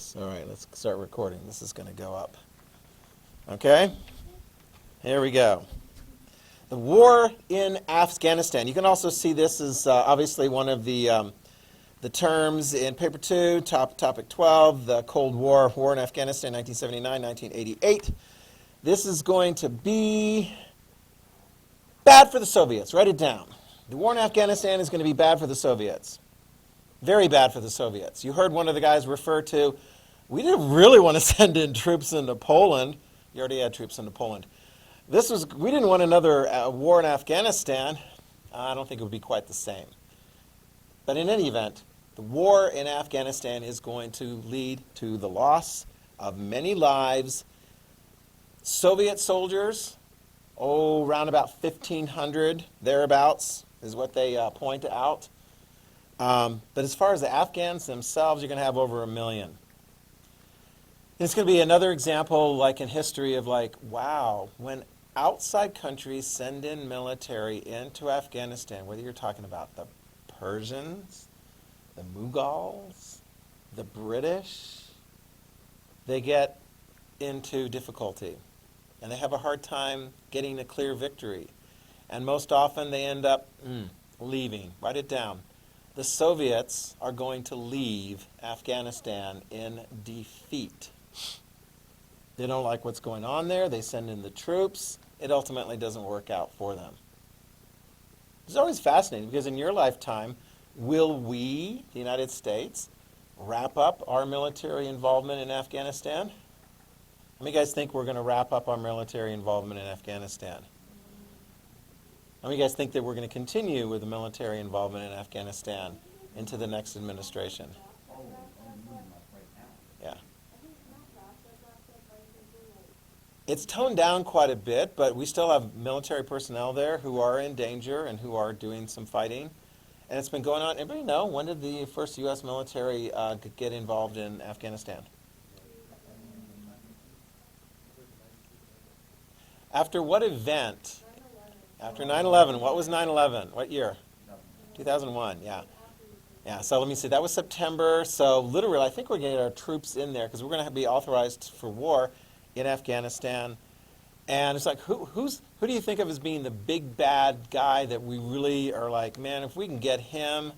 this. All right, let's start recording. This is going to go up. Okay? Here we go. The war in Afghanistan. You can also see this as obviously one of the terms in paper 2, topic 12, the Cold War, War in Afghanistan, 1979-1988. This is going to be bad for the Soviets. Write it down. The war in Afghanistan is going to be bad for the Soviets. Very bad for the Soviets. You heard one of the guys refer to, we didn't really want to send in troops into Poland. You already had troops into Poland. We didn't want another war in Afghanistan. I don't think it would be quite the same. But in any event, the war in Afghanistan is going to lead to the loss of many lives. Soviet soldiers, around about 1,500, thereabouts, is what they point out. But as far as the Afghans themselves, you're going to have over 1 million. And it's going to be another example, like in history, of like, wow, when outside countries send in military into Afghanistan, whether you're talking about the Persians, the Mughals, the British, they get into difficulty. And they have a hard time getting a clear victory. And most often they end up leaving. Write it down. The Soviets are going to leave Afghanistan in defeat. They don't like what's going on there. They send in the troops. It ultimately doesn't work out for them. It's always fascinating because in your lifetime, will we, the United States, wrap up our military involvement in Afghanistan? How many guys think we're going to wrap up our military involvement in Afghanistan? How many guys think that we're going to continue with the military involvement in Afghanistan into the next administration? Yeah. It's toned down quite a bit, but we still have military personnel there who are in danger and who are doing some fighting. And it's been going on. Anybody know, when did the first U.S. military get involved in Afghanistan? After what event? After 9/11. What was 9/11? What year? 2001, yeah. Yeah, so let me see. That was September. So literally, I think we're going to get our troops in there because we're going to be authorized for war in Afghanistan. And it's like, who do you think of as being the big bad guy that we really are like, man, if we can get him,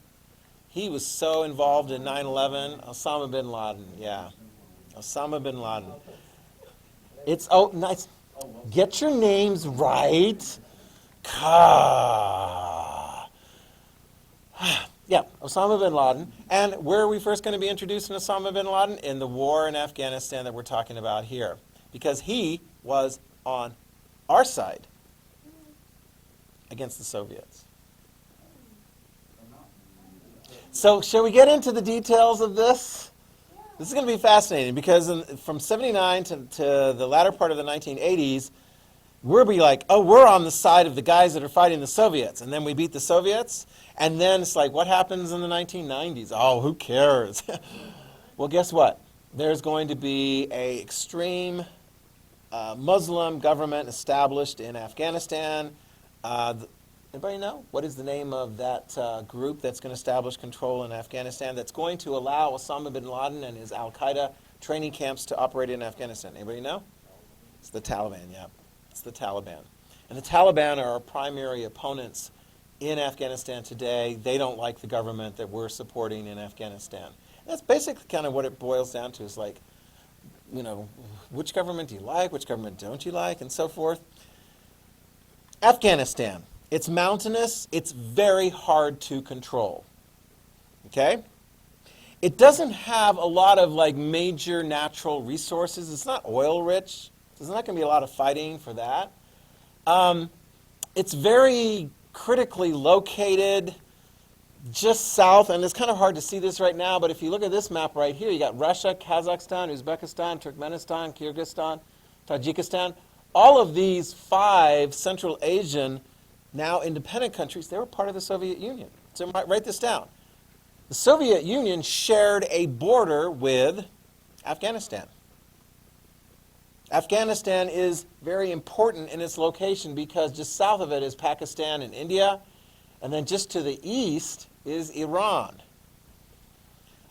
he was so involved in 9/11. Osama bin Laden, yeah. Osama bin Laden. It's, nice. Get your names right. Yeah, Osama bin Laden. And where are we first going to be introducing Osama bin Laden? In the war in Afghanistan that we're talking about here. Because he was on our side against the Soviets. So shall we get into the details of this? This is going to be fascinating because from 79 to the latter part of the 1980s, we'll be like, oh, we're on the side of the guys that are fighting the Soviets. And then we beat the Soviets. And then it's like, what happens in the 1990s? Oh, who cares? Well, guess what? There's going to be an extreme Muslim government established in Afghanistan. Anybody know? What is the name of that group that's going to establish control in Afghanistan that's going to allow Osama bin Laden and his al-Qaeda training camps to operate in Afghanistan? Anybody know? It's the Taliban, yeah. It's the Taliban. And the Taliban are our primary opponents in Afghanistan today. They don't like the government that we're supporting in Afghanistan. And that's basically kind of what it boils down to, is like, you know, which government do you like, which government don't you like, and so forth. Afghanistan. It's mountainous. It's very hard to control. Okay? It doesn't have a lot of like major natural resources. It's not oil rich. There's not going to be a lot of fighting for that. It's very critically located just south, and it's kind of hard to see this right now, but if you look at this map right here, you got Russia, Kazakhstan, Uzbekistan, Turkmenistan, Kyrgyzstan, Tajikistan. All of these 5 Central Asian, now independent countries, they were part of the Soviet Union. So write this down. The Soviet Union shared a border with Afghanistan. Afghanistan is very important in its location because just south of it is Pakistan and India, and then just to the east is Iran.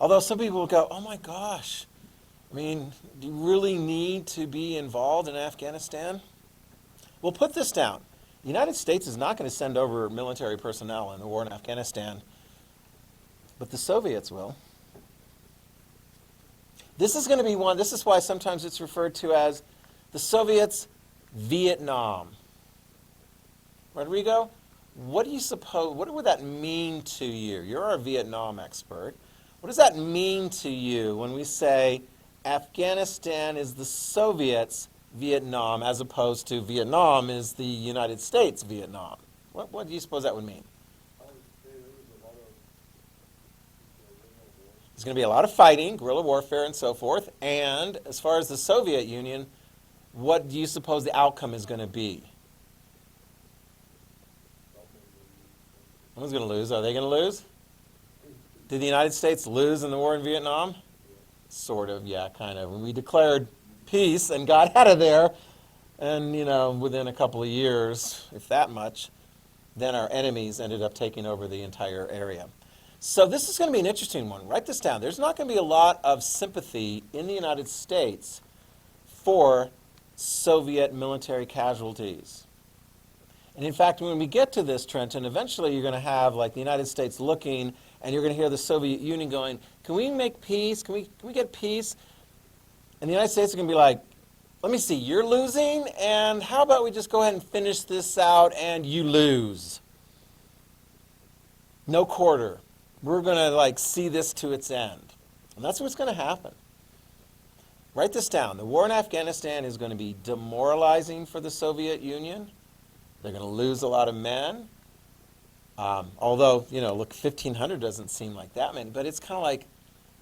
Although some people will go, oh my gosh, I mean, do you really need to be involved in Afghanistan? Well, put this down. The United States is not going to send over military personnel in the war in Afghanistan, but the Soviets will. This is going to be one, this is why sometimes it's referred to as the Soviets' Vietnam. Rodrigo, what do you suppose, what would that mean to you? You're our Vietnam expert. What does that mean to you when we say Afghanistan is the Soviets' Vietnam as opposed to Vietnam is the United States' Vietnam? What do you suppose that would mean? There's going to be a lot of fighting, guerrilla warfare, and so forth. And as far as the Soviet Union, what do you suppose the outcome is going to be? Someone's going to lose. Are they going to lose? Did the United States lose in the war in Vietnam? Sort of, yeah, kind of. We declared peace and got out of there. And, within a couple of years, if that much, then our enemies ended up taking over the entire area. So this is going to be an interesting one. Write this down. There's not going to be a lot of sympathy in the United States for Soviet military casualties. And in fact, when we get to this, Trenton, eventually you're going to have like the United States looking, and you're going to hear the Soviet Union going, can we make peace? Can we get peace? And the United States is going to be like, let me see, you're losing, and how about we just go ahead and finish this out and you lose? No quarter. We're going to see this to its end. And that's what's going to happen. Write this down. The war in Afghanistan is going to be demoralizing for the Soviet Union. They're going to lose a lot of men. Although, look, 1,500 doesn't seem like that many, but it's kind of like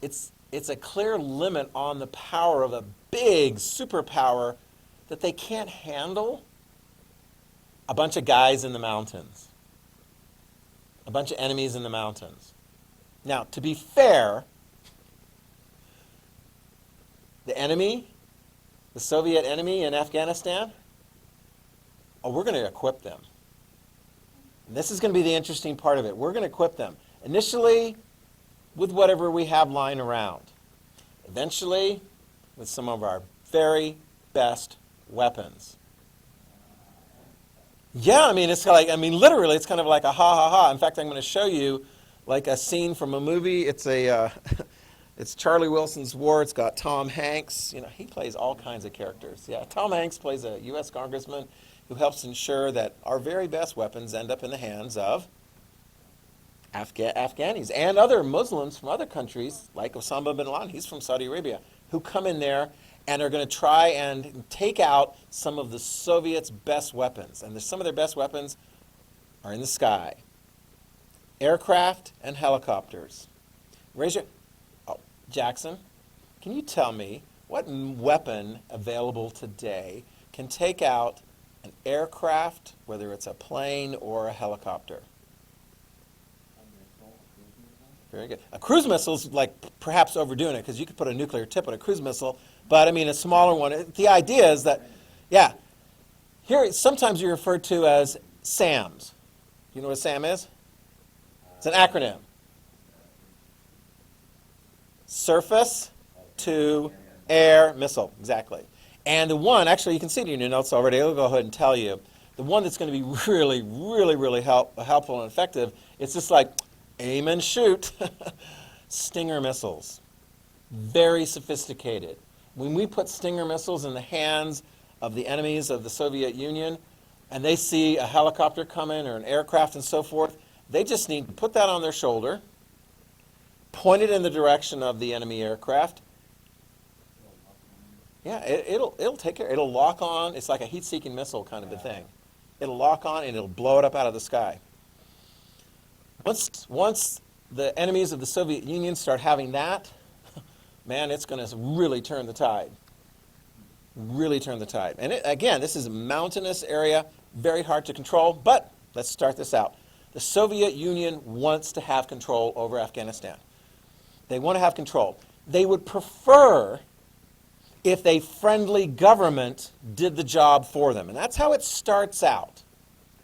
it's a clear limit on the power of a big superpower that they can't handle a bunch of guys in the mountains, a bunch of enemies in the mountains. Now, to be fair, the enemy, the Soviet enemy in Afghanistan, we're going to equip them. And this is going to be the interesting part of it. We're going to equip them. Initially, with whatever we have lying around. Eventually, with some of our very best weapons. Yeah, literally, it's kind of like a ha ha ha. In fact, I'm going to show you like a scene from a movie. It's it's Charlie Wilson's War. It's got Tom Hanks. He plays all kinds of characters. Yeah, Tom Hanks plays a U.S. congressman who helps ensure that our very best weapons end up in the hands of Afghanis and other Muslims from other countries, like Osama bin Laden. He's from Saudi Arabia, who come in there and are going to try and take out some of the Soviets' best weapons. And some of their best weapons are in the sky. Aircraft and helicopters. Jackson, can you tell me what weapon available today can take out an aircraft, whether it's a plane or a helicopter? Very good. A cruise missile is perhaps overdoing it, because you could put a nuclear tip on a cruise missile, but a smaller one. The idea is that, here sometimes you're referred to as SAMs. You know what a SAM is? It's an acronym. Surface to air missile, exactly. And the one, actually you can see it in your notes already, I'll go ahead and tell you, the one that's going to be really, really, really helpful and effective, it's just like aim and shoot. Stinger missiles. Very sophisticated. When we put Stinger missiles in the hands of the enemies of the Soviet Union, and they see a helicopter coming or an aircraft and so forth, they just need to put that on their shoulder, point it in the direction of the enemy aircraft. Yeah, it'll take care. It'll lock on. It's like a heat-seeking missile kind of a thing. It'll lock on and it'll blow it up out of the sky. Once the enemies of the Soviet Union start having that, man, it's going to really turn the tide. Really turn the tide. And again, this is a mountainous area, very hard to control, but let's start this out. The Soviet Union wants to have control over Afghanistan. They want to have control. They would prefer if a friendly government did the job for them. And that's how it starts out.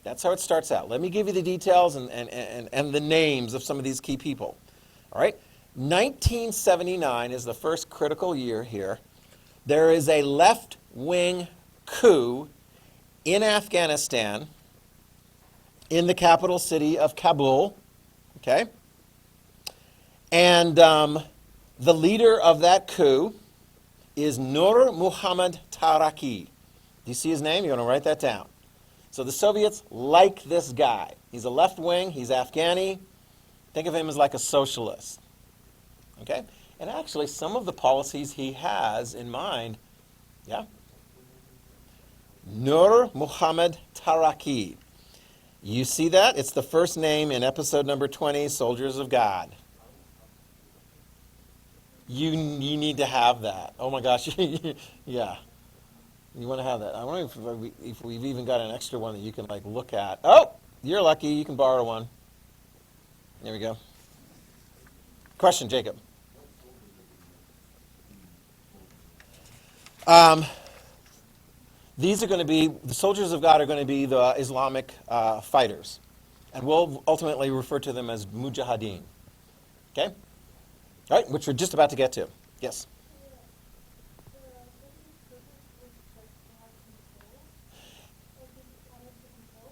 That's how it starts out. Let me give you the details and the names of some of these key people. All right? 1979 is the first critical year here. There is a left-wing coup in Afghanistan, in the capital city of Kabul, okay? And the leader of that coup is Nur Muhammad Taraki. Do you see his name? You want to write that down. So the Soviets like this guy. He's a left-wing, he's Afghani. Think of him as like a socialist, okay? And actually, some of the policies he has in mind, yeah? Nur Muhammad Taraki. You see that? It's the first name in episode number 20, Soldiers of God. You need to have that. Oh my gosh, yeah. You want to have that. I wonder if we've even got an extra one that you can like look at. Oh, you're lucky. You can borrow one. There we go. Question, Jacob. These are going to be, the soldiers of God are going to be the Islamic fighters. And we'll ultimately refer to them as mujahideen. Okay? All right, which we're just about to get to. Yes?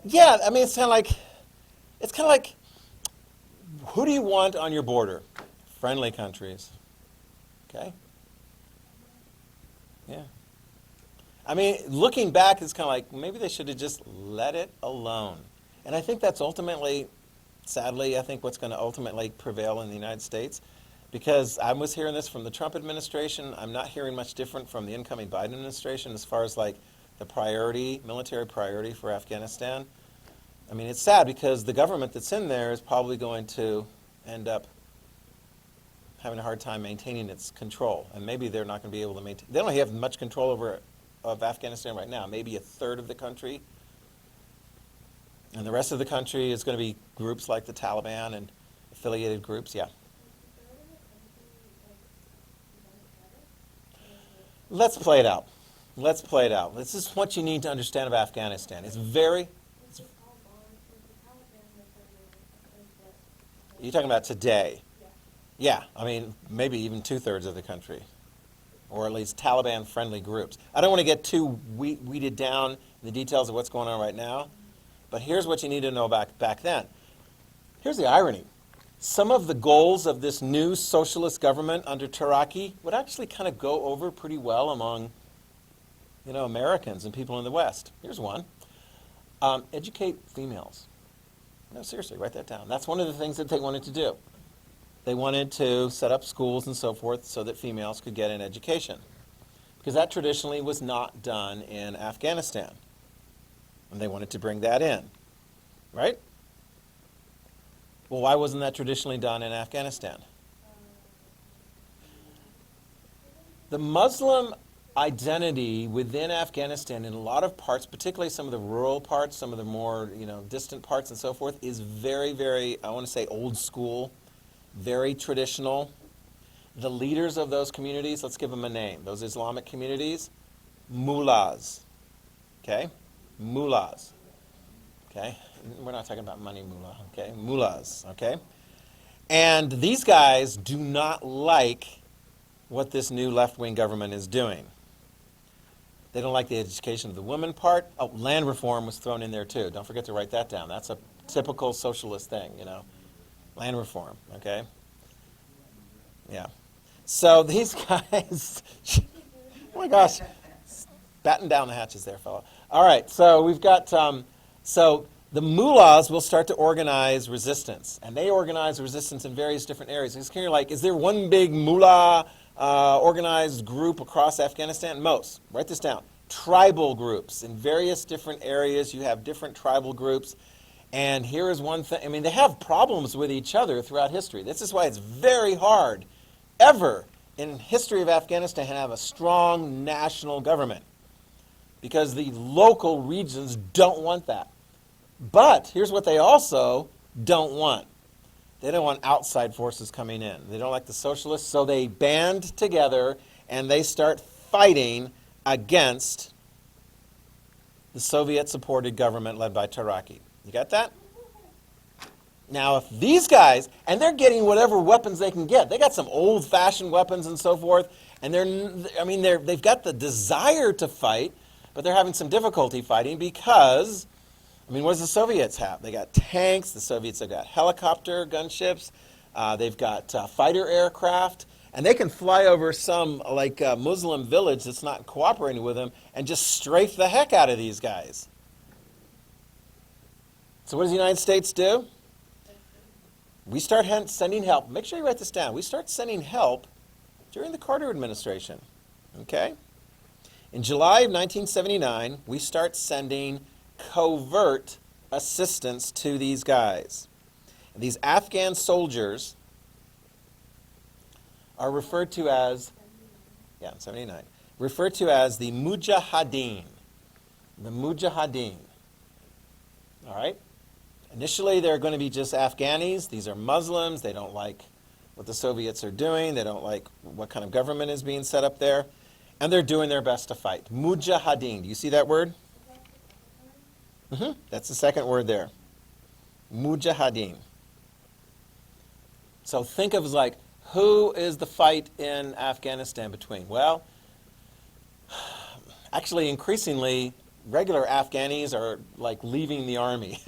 Yeah, I mean, it's kind of like, who do you want on your border? Friendly countries. Okay? Yeah. I mean, looking back, it's kind of like, maybe they should have just let it alone. And I think that's ultimately, sadly, I think what's going to ultimately prevail in the United States. Because I was hearing this from the Trump administration. I'm not hearing much different from the incoming Biden administration as far as like the priority, military priority for Afghanistan. I mean, it's sad because the government that's in there is probably going to end up having a hard time maintaining its control. And maybe they're not going to be able to maintain. They don't have much control of Afghanistan right now. Maybe a third of the country. And the rest of the country is going to be groups like the Taliban and affiliated groups. Yeah. Let's play it out. Let's play it out. This is what you need to understand of Afghanistan. It's very... You're talking about today? Yeah, I mean, maybe even 2/3 of the country, or at least Taliban-friendly groups. I don't want to get too weeded down in the details of what's going on right now, but here's what you need to know back then. Here's the irony. Some of the goals of this new socialist government under Taraki would actually kind of go over pretty well among, Americans and people in the West. Here's one. Educate females. No, seriously, write that down. That's one of the things that they wanted to do. They wanted to set up schools and so forth so that females could get an education. Because that traditionally was not done in Afghanistan. And they wanted to bring that in. Right? Well, why wasn't that traditionally done in Afghanistan? The Muslim identity within Afghanistan in a lot of parts, particularly some of the rural parts, some of the more distant parts and so forth, is very, very, I want to say old school, very traditional. The leaders of those communities, let's give them a name, those Islamic communities, mullahs. Okay? Mullahs. Okay? We're not talking about money mullah, okay? Mullahs, okay? And these guys do not like what this new left-wing government is doing. They don't like the education of the women part. Oh, land reform was thrown in there too. Don't forget to write that down. That's a typical socialist thing, Land reform, okay? Yeah. So these guys, oh my gosh, batten down the hatches there, fella. All right, so we've got, so the mullahs will start to organize resistance, and they organize resistance in various different areas. It's kind of like, is there one big mullah organized group across Afghanistan? Most. Write this down. Tribal groups. In various different areas, you have different tribal groups. And here is one thing. I mean, they have problems with each other throughout history. This is why it's very hard, ever, in history of Afghanistan, to have a strong national government. Because the local regions don't want that. But here's what they also don't want. They don't want outside forces coming in. They don't like the socialists, so they band together and they start fighting against the Soviet-supported government led by Taraki. You got that? Now, if these guys, and they're getting whatever weapons they can get. They got some old-fashioned weapons and so forth, and they've got the desire to fight, but they're having some difficulty fighting because, what does the Soviets have? They got tanks. The Soviets have got helicopter gunships. They've got fighter aircraft, and they can fly over some Muslim village that's not cooperating with them and just strafe the heck out of these guys. So what does the United States do? We start sending help. Make sure you write this down. We start sending help during the Carter administration. Okay? In July of 1979, we start sending covert assistance to these guys. And these Afghan soldiers are referred to as, in 79, referred to as the Mujahideen. The Mujahideen. All right? Initially, they're going to be just Afghanis. These are Muslims. They don't like what the Soviets are doing. They don't like what kind of government is being set up there. And they're doing their best to fight. Mujahideen. Do you see that word? That's the second word there. Mujahideen. So think of it who is the fight in Afghanistan between? Well, actually, increasingly, regular Afghanis are leaving the army.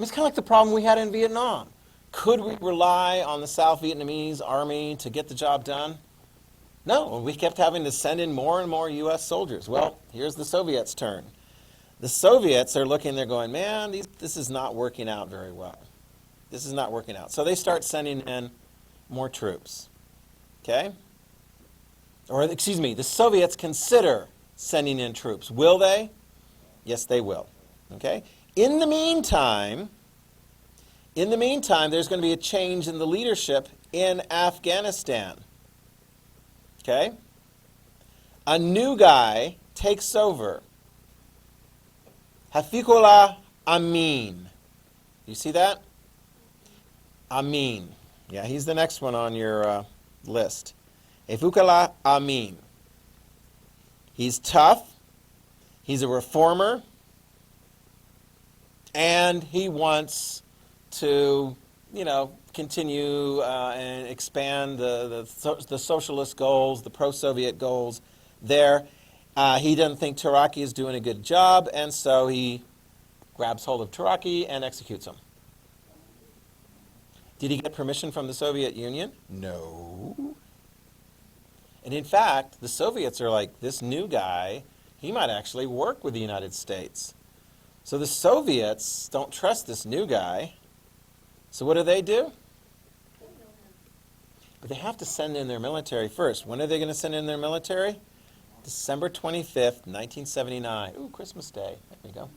It's kind of like the problem we had in Vietnam. Could we rely on the South Vietnamese army to get the job done? No, we kept having to send in more and more U.S. soldiers. Well, here's the Soviets' turn. The Soviets are looking, they're going, man, this is not working out very well. This is not working out. So they start sending in more troops. Okay? Or, excuse me, the Soviets consider sending in troops. Will they? Yes, they will. Okay? In the meantime, there's going to be a change in the leadership in Afghanistan. Okay? A new guy takes over. Hafiqullah Amin. You see that? Amin. Yeah, he's the next one on your list. Hafiqullah Amin. He's tough. He's a reformer. And he wants to, continue and expand the socialist goals, the pro-Soviet goals there. He doesn't think Taraki is doing a good job, and so he grabs hold of Taraki and executes him. Did he get permission from the Soviet Union? No. And in fact, the Soviets are like, this new guy, he might actually work with the United States. So the Soviets don't trust this new guy. So what do? But they have to send in their military first. When are they going to send in their military? December 25th, 1979. Ooh, Christmas Day. There we go.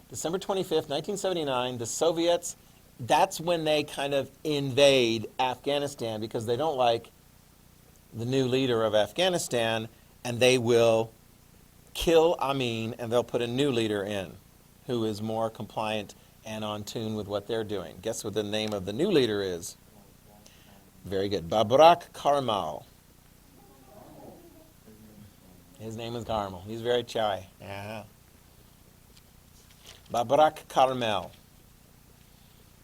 December 25th, 1979, the Soviets, that's when they kind of invade Afghanistan because they don't like the new leader of Afghanistan, and they will kill Amin, and they'll put a new leader in who is more compliant and on tune with what they're doing. Guess what the name of the new leader is? Very good. Babrak Karmal. His name is Karmal. He's very shy. Yeah. Babrak Karmal.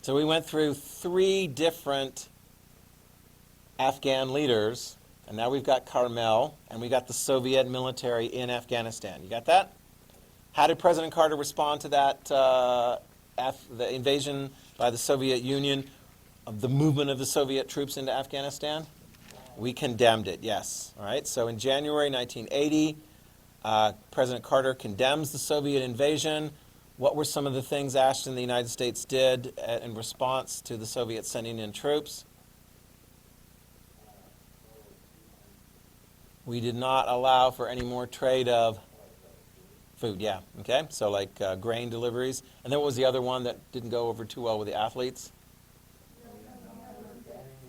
So we went through 3 different Afghan leaders, and now we've got Karmal, and we got the Soviet military in Afghanistan. You got that? How did President Carter respond to that, the invasion by the Soviet Union of the movement of the Soviet troops into Afghanistan? We condemned it, yes. All right. So in January 1980, President Carter condemns the Soviet invasion. What were some of the things Ashton, the United States, did in response to the Soviets sending in troops? We did not allow for any more trade of food, yeah. Okay, so grain deliveries. And then what was the other one that didn't go over too well with the athletes?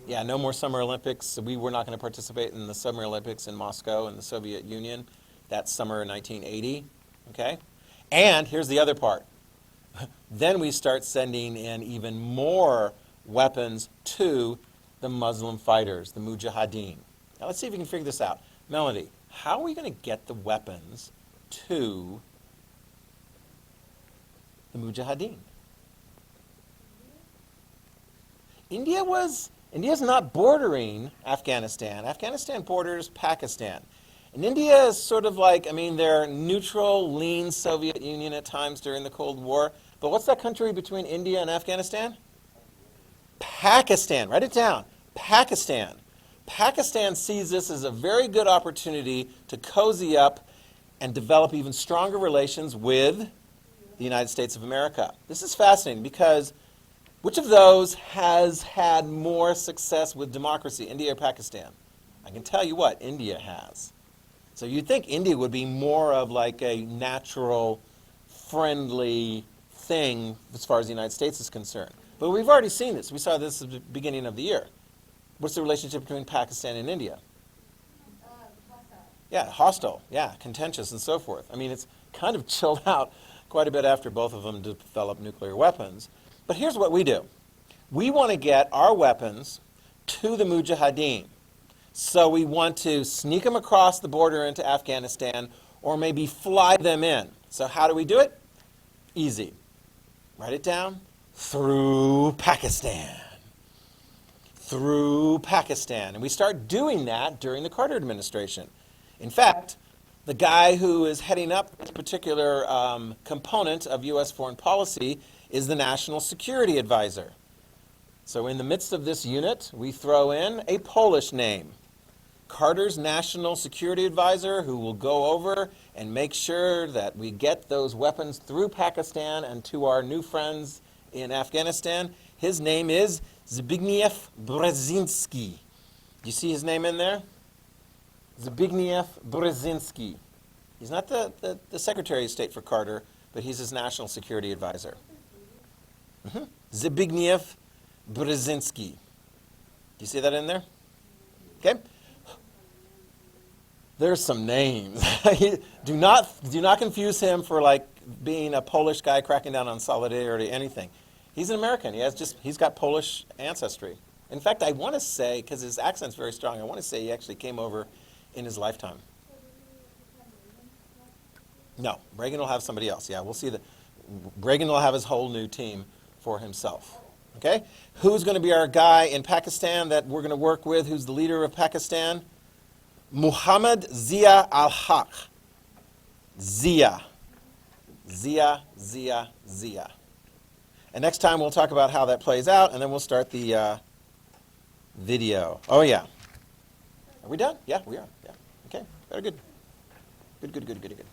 Yeah, no more Summer Olympics. We were not going to participate in the Summer Olympics in Moscow in the Soviet Union. That's summer 1980. Okay? And here's the other part. Then we start sending in even more weapons to the Muslim fighters, the Mujahideen. Now let's see if we can figure this out. Melody, how are we going to get the weapons to the Mujahideen? India's not bordering Afghanistan. Afghanistan borders Pakistan. And India is sort of like, I mean, they're neutral, lean Soviet Union at times during the Cold War. But what's that country between India and Afghanistan? Pakistan. Write it down. Pakistan. Pakistan sees this as a very good opportunity to cozy up and develop even stronger relations with the United States of America. This is fascinating because which of those has had more success with democracy, India or Pakistan? I can tell you what, India has. So you'd think India would be more of like a natural, friendly thing as far as the United States is concerned. But we've already seen this. We saw this at the beginning of the year. What's the relationship between Pakistan and India? Hostile. Yeah, hostile. Yeah, contentious and so forth. I mean, it's kind of chilled out quite a bit after both of them developed nuclear weapons. But here's what we do. We want to get our weapons to the Mujahideen. So we want to sneak them across the border into Afghanistan or maybe fly them in. So how do we do it? Easy. Write it down. Through Pakistan. Through Pakistan. And we start doing that during the Carter administration. In fact, the guy who is heading up this particular component of U.S. foreign policy is the National Security Advisor. So in the midst of this unit, we throw in a Polish name. Carter's National Security Advisor, who will go over and make sure that we get those weapons through Pakistan and to our new friends in Afghanistan. His name is Zbigniew Brzezinski. You see his name in there? Zbigniew Brzezinski. He's not the Secretary of State for Carter, but he's his National Security Advisor. Zbigniew Brzezinski. Do you see that in there? Okay. There's some names. do not confuse him for like being a Polish guy cracking down on solidarity or anything. He's an American. He's got Polish ancestry. In fact, I want to say, because his accent's very strong, I want to say he actually came over in his lifetime. No, Reagan will have somebody else. Yeah, we'll see that. Reagan will have his whole new team for himself. Okay? Who's going to be our guy in Pakistan that we're going to work with? Who's the leader of Pakistan? Muhammad Zia al-Haq. Zia. And next time we'll talk about how that plays out, and then we'll start the video. Oh, yeah. Are we done? Yeah, we are. Yeah. Okay. Very good. Good.